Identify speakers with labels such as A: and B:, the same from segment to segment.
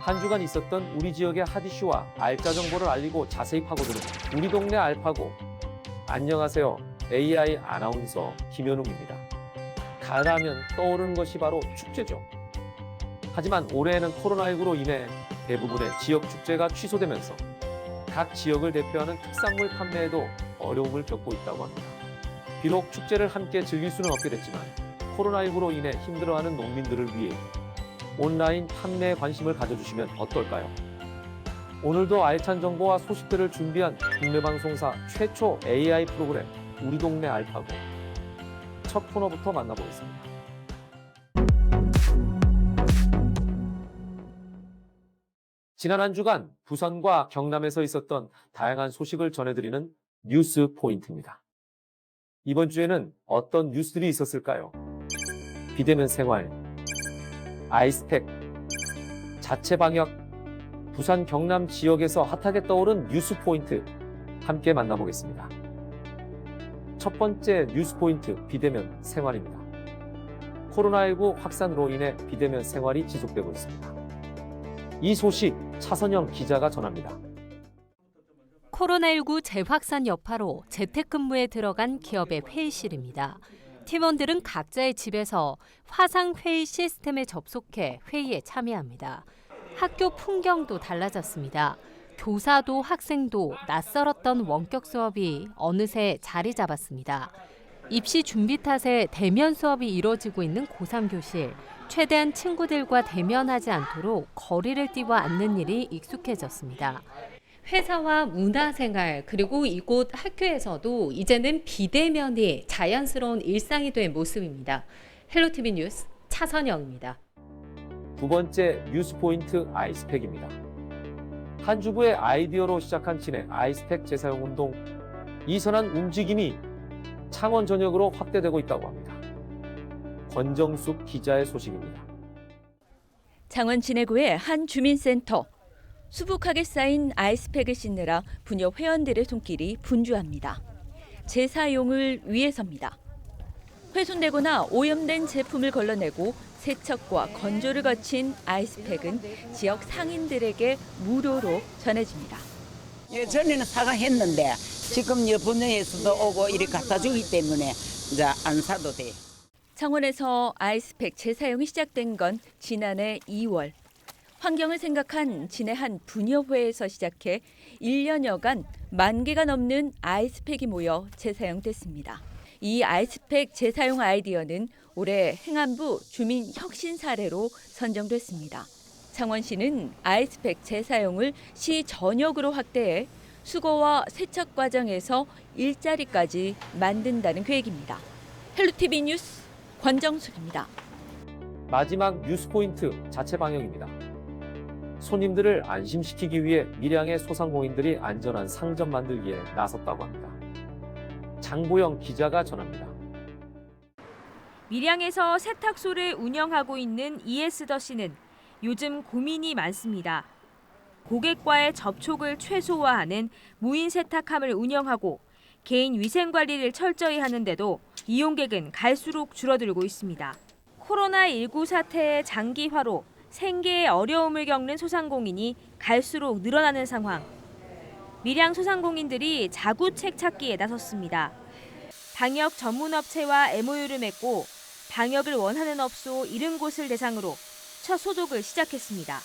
A: 한 주간 있었던 우리 지역의 핫 이슈와 알짜 정보를 알리고 자세히 파고드는 우리 동네 알파고. 안녕하세요. AI 아나운서 김현웅입니다. 가을하면 떠오르는 것이 바로 축제죠. 하지만 올해에는 코로나19로 인해 대부분의 지역 축제가 취소되면서 각 지역을 대표하는 특산물 판매에도 어려움을 겪고 있다고 합니다. 비록 축제를 함께 즐길 수는 없게 됐지만 코로나19로 인해 힘들어하는 농민들을 위해 온라인 판매에 관심을 가져주시면 어떨까요? 오늘도 알찬 정보와 소식들을 준비한 국내 방송사 최초 AI 프로그램 우리 동네 알파고. 첫 코너부터 만나보겠습니다. 지난 한 주간 부산과 경남에서 있었던 다양한 소식을 전해드리는 뉴스 포인트입니다. 이번 주에는 어떤 뉴스들이 있었을까요? 비대면 생활, 아이스팩, 자체 방역, 부산 경남 지역에서 핫하게 떠오른 뉴스 포인트 함께 만나보겠습니다. 첫 번째 뉴스 포인트, 비대면 생활입니다. 코로나19 확산으로 인해 비대면 생활이 지속되고 있습니다. 이 소식 차선영 기자가 전합니다.
B: 코로나19 재확산 여파로 재택근무에 들어간 기업의 회의실입니다. 팀원들은 각자의 집에서 화상회의 시스템에 접속해 회의에 참여합니다. 학교 풍경도 달라졌습니다. 교사도 학생도 낯설었던 원격 수업이 어느새 자리 잡았습니다. 입시 준비 탓에 대면 수업이 이뤄지고 있는 고3 교실. 최대한 친구들과 대면하지 않도록 거리를 띄워 앉는 일이 익숙해졌습니다. 회사와 문화생활 그리고 이곳 학교에서도 이제는 비대면이 자연스러운 일상이 된 모습입니다. 헬로티비 뉴스 차선영입니다.
A: 두 번째 뉴스 포인트, 아이스팩입니다. 한 주부의 아이디어로 시작한 진해 아이스팩 재사용 운동. 이 선한 움직임이 창원 전역으로 확대되고 있다고 합니다. 권정숙 기자의 소식입니다.
C: 창원 진해구의 한 주민센터. 수북하게 쌓인 아이스팩을 씻느라 부녀 회원들의 손길이 분주합니다. 재사용을 위해서입니다. 훼손되거나 오염된 제품을 걸러내고 세척과 건조를 거친 아이스팩은 지역 상인들에게 무료로 전해집니다.
D: 전에는 사과했는데 지금 분야에서도 오고 이렇게 갖다 주기 때문에 이제 안 사도 돼.
C: 창원에서 아이스팩 재사용이 시작된 건 지난해 2월. 환경을 생각한 진해 한 부녀회에서 시작해 1년여간 10,000개가 넘는 아이스팩이 모여 재사용됐습니다. 이 아이스팩 재사용 아이디어는 올해 행안부 주민 혁신 사례로 선정됐습니다. 창원시는 아이스팩 재사용을 시 전역으로 확대해 수거와 세척 과정에서 일자리까지 만든다는 계획입니다. 헬로티비 뉴스 권정숙입니다.
A: 마지막 뉴스 포인트, 자체 방역입니다. 손님들을 안심시키기 위해 밀양의 소상공인들이 안전한 상점 만들기에 나섰다고 합니다. 장보영 기자가 전합니다.
E: 밀양에서 세탁소를 운영하고 있는 ES더씨는 요즘 고민이 많습니다. 고객과의 접촉을 최소화하는 무인 세탁함을 운영하고 개인 위생 관리를 철저히 하는데도 이용객은 갈수록 줄어들고 있습니다. 코로나19 사태의 장기화로 생계에 어려움을 겪는 소상공인이 갈수록 늘어나는 상황. 밀양 소상공인들이 자구책 찾기에 나섰습니다. 방역 전문업체와 MOU를 맺고 방역을 원하는 업소 70곳을 대상으로 첫 소독을 시작했습니다.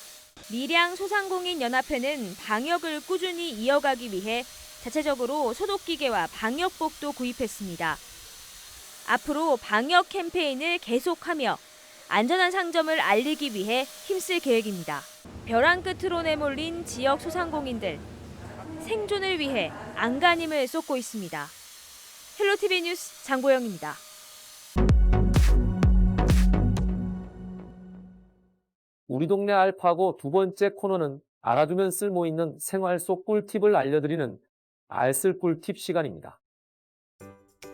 E: 밀양 소상공인 연합회는 방역을 꾸준히 이어가기 위해 자체적으로 소독기계와 방역복도 구입했습니다. 앞으로 방역 캠페인을 계속하며 안전한 상점을 알리기 위해 힘쓸 계획입니다. 벼랑 끝으로 내몰린 지역 소상공인들. 생존을 위해 안간힘을 쏟고 있습니다. 헬로티비 뉴스 장보영입니다.
A: 우리 동네 알파고 두 번째 코너는 알아두면 쓸모있는 생활 속 꿀팁을 알려드리는 알쓸 꿀팁 시간입니다.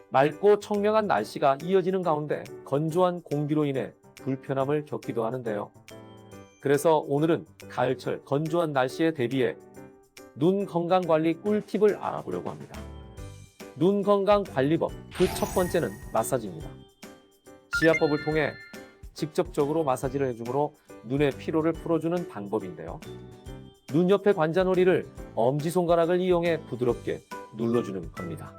A: 맑고 청명한 날씨가 이어지는 가운데 건조한 공기로 인해 불편함을 겪기도 하는데요. 그래서 오늘은 가을철 건조한 날씨에 대비해 눈 건강관리 꿀팁을 알아보려고 합니다. 눈 건강 관리법, 그 첫 번째는 마사지입니다. 지압법을 통해 직접적으로 마사지를 해주므로 눈의 피로를 풀어주는 방법인데요. 눈 옆의 관자놀이를 엄지손가락을 이용해 부드럽게 눌러주는 겁니다.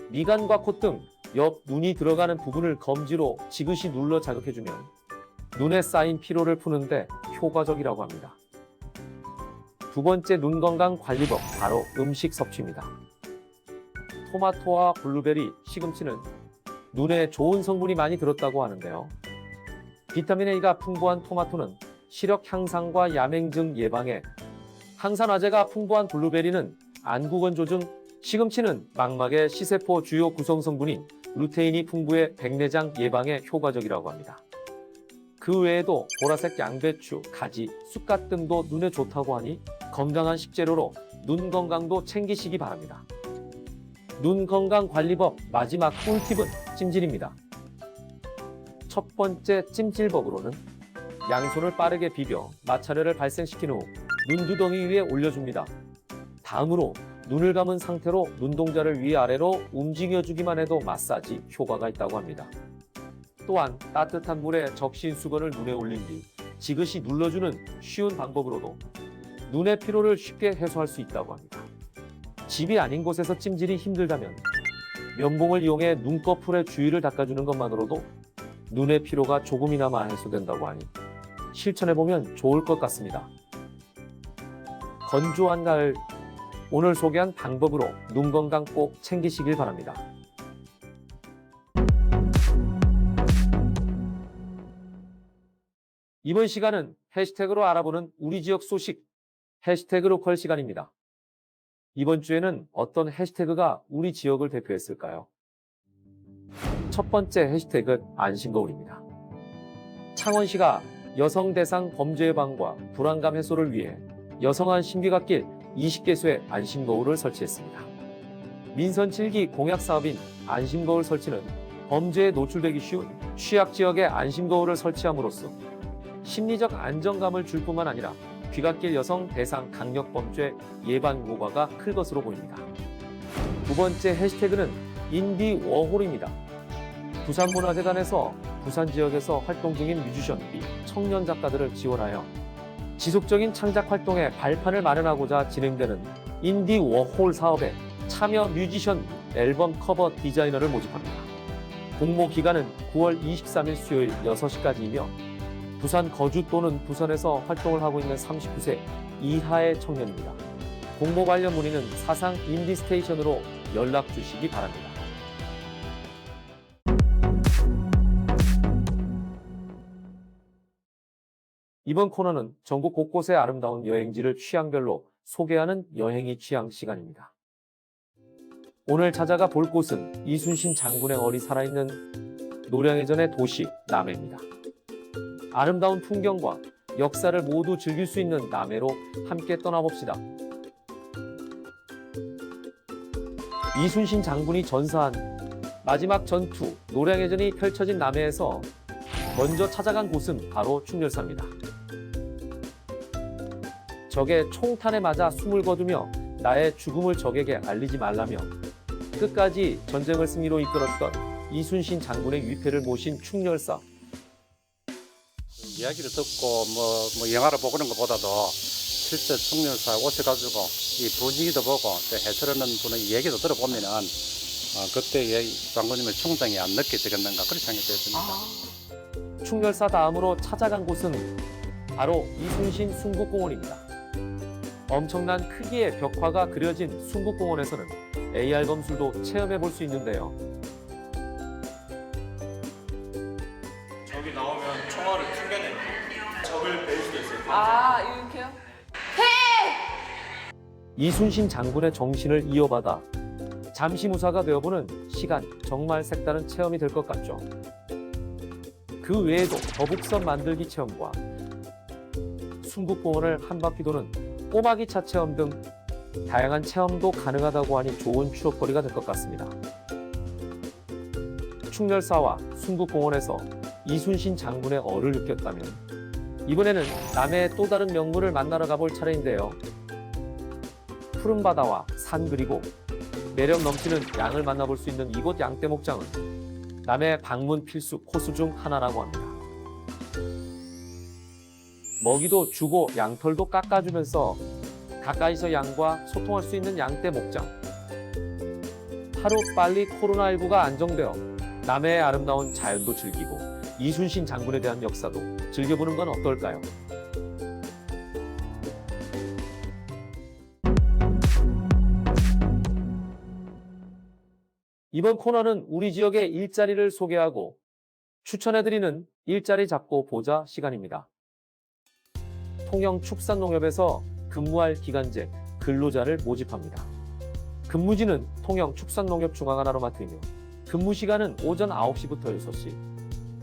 A: 미간과 콧 등 옆 눈이 들어가는 부분을 검지로 지그시 눌러 자극해주면 눈에 쌓인 피로를 푸는데 효과적이라고 합니다. 두 번째 눈 건강 관리법, 바로 음식 섭취입니다. 토마토와 블루베리, 시금치는 눈에 좋은 성분이 많이 들었다고 하는데요. 비타민 A가 풍부한 토마토는 시력 향상과 야맹증 예방에, 항산화제가 풍부한 블루베리는 안구건 조증, 시금치는 망막의 시세포 주요 구성 성분인 루테인이 풍부해 백내장 예방에 효과적이라고 합니다. 그 외에도 보라색 양배추, 가지, 쑥갓 등도 눈에 좋다고 하니 건강한 식재료로 눈 건강도 챙기시기 바랍니다. 눈 건강 관리법 마지막 꿀팁은 찜질입니다. 첫 번째 찜질법으로는 양손을 빠르게 비벼 마찰열을 발생시킨 후 눈두덩이 위에 올려줍니다. 다음으로 눈을 감은 상태로 눈동자를 위아래로 움직여주기만 해도 마사지 효과가 있다고 합니다. 또한 따뜻한 물에 적신 수건을 눈에 올린 뒤 지그시 눌러주는 쉬운 방법으로도 눈의 피로를 쉽게 해소할 수 있다고 합니다. 집이 아닌 곳에서 찜질이 힘들다면 면봉을 이용해 눈꺼풀의 주위를 닦아주는 것만으로도 눈의 피로가 조금이나마 해소된다고 하니 실천해보면 좋을 것 같습니다. 건조한 가을, 오늘 소개한 방법으로 눈 건강 꼭 챙기시길 바랍니다. 이번 시간은 해시태그로 알아보는 우리 지역 소식, 해시태그 로컬 시간입니다. 이번 주에는 어떤 해시태그가 우리 지역을 대표했을까요? 첫 번째 해시태그 안심거울입니다. 창원시가 여성 대상 범죄 예방과 불안감 해소를 위해 여성안 신비갓길 20개소의 안심거울을 설치했습니다. 민선 7기 공약 사업인 안심거울 설치는 범죄에 노출되기 쉬운 취약지역에 안심거울을 설치함으로써 심리적 안정감을 줄 뿐만 아니라 귀갓길 여성 대상 강력범죄 예방 효과가 클 것으로 보입니다. 두 번째 해시태그는 인디 워홀입니다. 부산문화재단에서 부산 지역에서 활동 중인 뮤지션 및 청년 작가들을 지원하여 지속적인 창작 활동에 발판을 마련하고자 진행되는 인디 워홀 사업에 참여 뮤지션 앨범 커버 디자이너를 모집합니다. 공모 기간은 9월 23일 수요일 6시까지이며 부산 거주 또는 부산에서 활동을 하고 있는 39세 이하의 청년입니다. 공모 관련 문의는 사상 인디스테이션으로 연락 주시기 바랍니다. 이번 코너는 전국 곳곳의 아름다운 여행지를 취향별로 소개하는 여행이 취향 시간입니다. 오늘 찾아가 볼 곳은 이순신 장군의 얼이 살아있는 노량해전의 도시 남해입니다. 아름다운 풍경과 역사를 모두 즐길 수 있는 남해로 함께 떠나봅시다. 이순신 장군이 전사한 마지막 전투 노량해전이 펼쳐진 남해에서 먼저 찾아간 곳은 바로 충렬사입니다. 적의 총탄에 맞아 숨을 거두며 나의 죽음을 적에게 알리지 말라며 끝까지 전쟁을 승리로 이끌었던 이순신 장군의 위패를 모신 충렬사.
F: 이야기를 듣고 뭐 영화를 보고 그런 것보다도 실제 충렬사에 오셔가지고 이 분위기도 보고 또 해설하는 분의 얘기도 들어보면은 그때의 장군님의 충정이 안 느껴지겠는가 그런 생각이 들었습니다.
A: 충렬사 다음으로 찾아간 곳은 바로 이순신 순국공원입니다. 엄청난 크기의 벽화가 그려진 순국공원에서는 AR 검술도 체험해 볼 수 있는데요.
G: 저기 나오면 총알을 튕겨내는 적을 벨 수도 있어요.
C: 이렇게요?
A: 이순신 장군의 정신을 이어받아 잠시 무사가 되어보는 시간, 정말 색다른 체험이 될 것 같죠. 그 외에도 거북선 만들기 체험과 순국공원을 한 바퀴 도는 꼬마기차 체험 등 다양한 체험도 가능하다고 하니 좋은 추억거리가 될 것 같습니다. 충렬사와 순국공원에서 이순신 장군의 얼을 느꼈다면 이번에는 남해의 또 다른 명물을 만나러 가볼 차례인데요. 푸른 바다와 산 그리고 매력 넘치는 양을 만나볼 수 있는 이곳 양떼목장은 남해 방문 필수 코스 중 하나라고 합니다. 먹이도 주고 양털도 깎아주면서 가까이서 양과 소통할 수 있는 양떼 목장. 하루 빨리 코로나19가 안정되어 남해의 아름다운 자연도 즐기고 이순신 장군에 대한 역사도 즐겨보는 건 어떨까요? 이번 코너는 우리 지역의 일자리를 소개하고 추천해드리는 일자리 잡고 보자 시간입니다. 통영축산농협에서 근무할 기간제 근로자를 모집합니다. 근무지는 통영축산농협중앙하나로마트이며 근무 시간은 오전 9시부터 6시,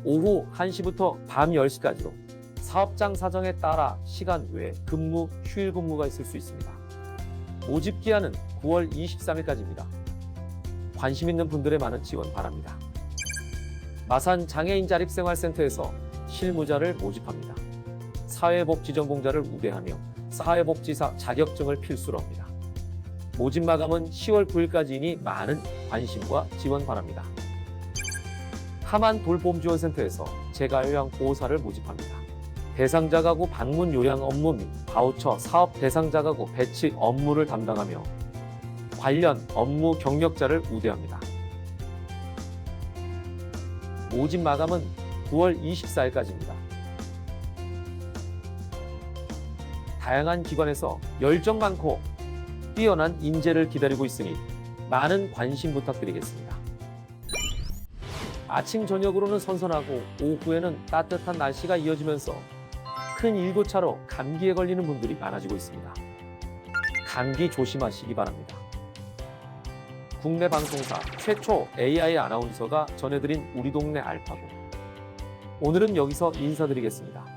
A: 오후 1시부터 밤 10시까지로 사업장 사정에 따라 시간 외 근무, 휴일 근무가 있을 수 있습니다. 모집 기한은 9월 23일까지입니다. 관심 있는 분들의 많은 지원 바랍니다. 마산 장애인 자립생활센터에서 실무자를 모집합니다. 사회복지전공자를 우대하며 사회복지사 자격증을 필수로 합니다. 모집 마감은 10월 9일까지이니 많은 관심과 지원 바랍니다. 하만 돌봄지원센터에서 재가요양 보호사를 모집합니다. 대상자 가구 방문 요양 업무 및 바우처 사업 대상자 가구 배치 업무를 담당하며 관련 업무 경력자를 우대합니다. 모집 마감은 9월 24일까지입니다. 다양한 기관에서 열정 많고 뛰어난 인재를 기다리고 있으니 많은 관심 부탁드리겠습니다. 아침 저녁으로는 선선하고 오후에는 따뜻한 날씨가 이어지면서 큰 일교차로 감기에 걸리는 분들이 많아지고 있습니다. 감기 조심하시기 바랍니다. 국내 방송사 최초 AI 아나운서가 전해드린 우리 동네 알파고. 오늘은 여기서 인사드리겠습니다.